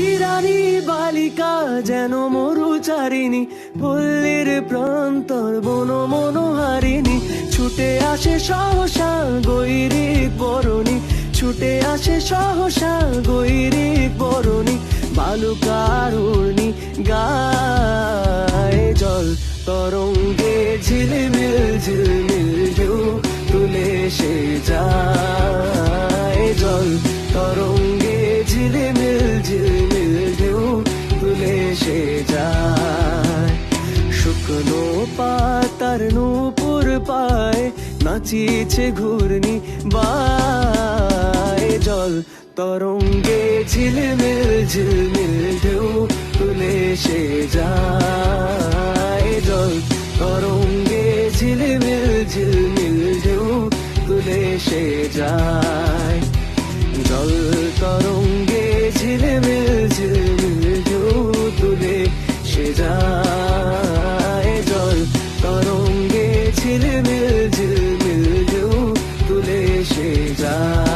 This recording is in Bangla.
ইরানি বালিকা যেন মরুচারিণী, পল্লীর প্রান্তর বন মনোহারিণী, ছুটে আসে সহসা গৈরিক বরণী, ছুটে আসে সহসা গৈরিক বরণী, বালুকার উর্নি গায়ে জল তরঙ্গে ঝিলমিল ঝিলমিল ঢেউ তুলে সে যায়, জল তরঙ্গে ঝিলমিল ঝিলমিল ঢেউ তুলে সে যায়। শুকনো পাতার নূপুর পায় নাচিছে ঘূর্ণি বায়, জল তরঙ্গে ঝিলমিল ঝিলমিল ঢেউ তুলে সে যায়, জল তরঙ্গে ঝিলমিল ঝিলমিল ঢেউ তুলে সে যায়, জল তরঙ্গে ঝিলমিল ঝিলমিল ঢেউ তুলে সে যায়, জল তরঙ্গে ঝিলমিল ঝিলমিল ঢেউ তুলে সে যায়।